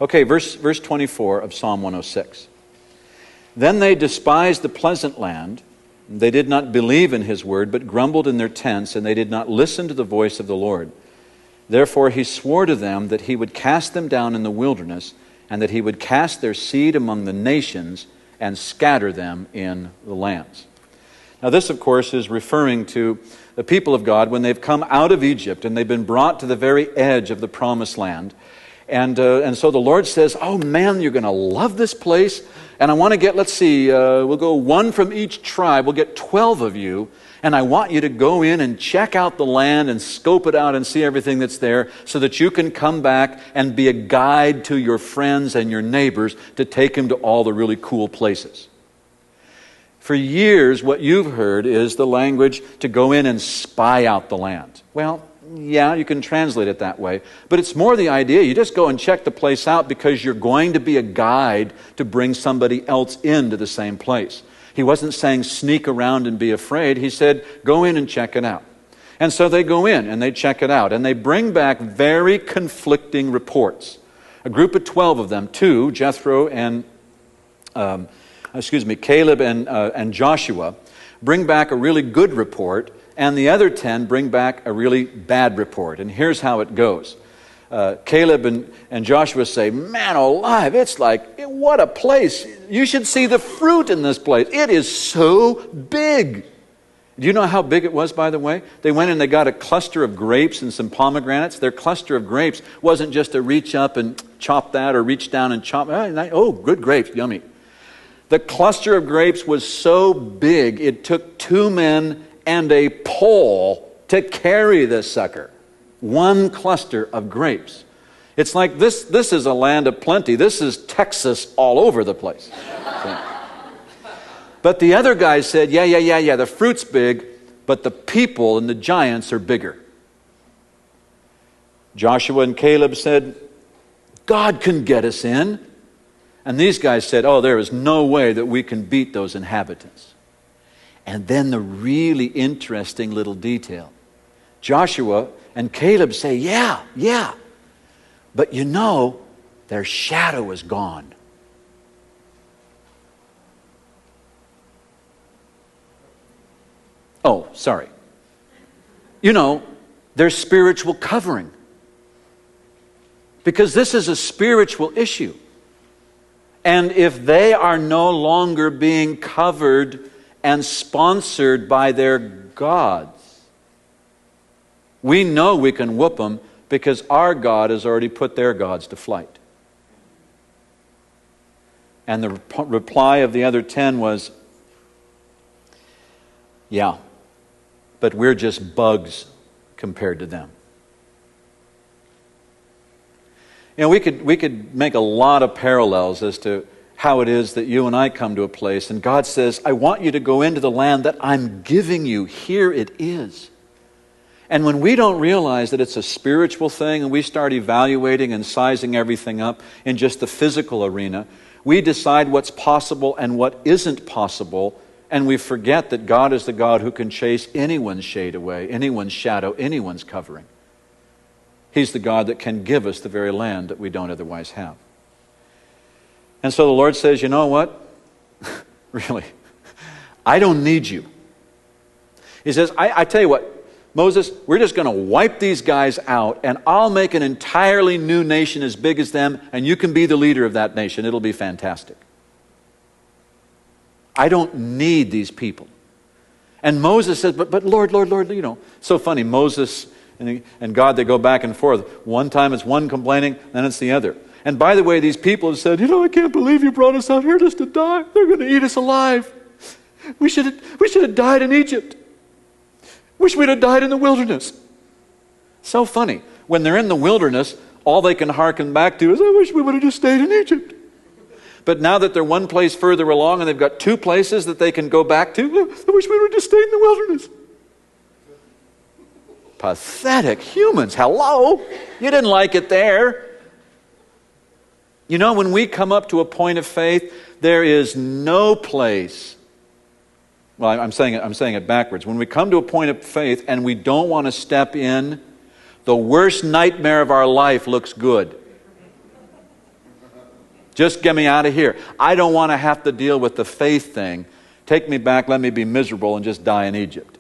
Okay, verse 24 of Psalm 106. Then they despised the pleasant land. They did not believe in his word, but grumbled in their tents, and they did not listen to the voice of the Lord. Therefore he swore to them that he would cast them down in the wilderness, and that he would cast their seed among the nations and scatter them in the lands. Now this, of course, is referring to the people of God when they've come out of Egypt and they've been brought to the very edge of the promised land. And so the Lord says, oh man, you're going to love this place. And I want to get, let's see, we'll go one from each tribe. We'll get 12 of you. And I want you to go in and check out the land and scope it out and see everything that's there so that you can come back and be a guide to your friends and your neighbors to take them to all the really cool places. For years, what you've heard is the language to go in and spy out the land. Well, yeah, you can translate it that way. But it's more the idea, you just go and check the place out because you're going to be a guide to bring somebody else into the same place. He wasn't saying sneak around and be afraid. He said, go in and check it out. And so they go in and they check it out. And they bring back very conflicting reports. A group of 12 of them, two, Jethro and, Caleb and Joshua, bring back a really good report. And the other 10 bring back a really bad report. And here's how it goes. Caleb and Joshua say, man alive, it's like, what a place. You should see the fruit in this place. It is so big. Do you know how big it was, by the way? They went and they got a cluster of grapes and some pomegranates. Their cluster of grapes wasn't just to reach up and chop that or reach down and chop. Oh, good grapes, yummy. The cluster of grapes was so big, it took 2 men and a pole to carry this sucker. One cluster of grapes. It's like this is a land of plenty. This is Texas all over the place. But the other guys said, yeah, the fruit's big, but the people and the giants are bigger. Joshua and Caleb said, God can get us in. And these guys said, oh, there is no way that we can beat those inhabitants. And then the really interesting little detail. Joshua and Caleb say, yeah. But you know, their shadow is gone. Oh, sorry. You know, their spiritual covering. Because this is a spiritual issue. And if they are no longer being covered and sponsored by their gods, we know we can whoop them because our God has already put their gods to flight. And the reply of the other 10 was, yeah, but we're just bugs compared to them. You know, we could make a lot of parallels as to how it is that you and I come to a place and God says, I want you to go into the land that I'm giving you. Here it is. And when we don't realize that it's a spiritual thing and we start evaluating and sizing everything up in just the physical arena, we decide what's possible and what isn't possible, and we forget that God is the God who can chase anyone's shade away, anyone's shadow, anyone's covering. He's the God that can give us the very land that we don't otherwise have. And so the Lord says, you know what? Really, I don't need you. He says, I tell you what, Moses, we're just going to wipe these guys out and I'll make an entirely new nation as big as them and you can be the leader of that nation. It'll be fantastic. I don't need these people. And Moses says, but Lord, you know, so funny. Moses and God, they go back and forth. One time it's one complaining, then it's the other. And by the way, these people have said, you know, I can't believe you brought us out here just to die. They're going to eat us alive. We should have died in Egypt. Wish we'd have died in the wilderness. So funny. When they're in the wilderness, all they can hearken back to is, I wish we would have just stayed in Egypt. But now that they're one place further along and they've got 2 places that they can go back to, I wish we would have just stayed in the wilderness. Pathetic humans. Hello? You didn't like it there. You know, when we come up to a point of faith, there is no place. Well, I'm saying it backwards. When we come to a point of faith and we don't want to step in, the worst nightmare of our life looks good. Just get me out of here. I don't want to have to deal with the faith thing. Take me back, let me be miserable and just die in Egypt.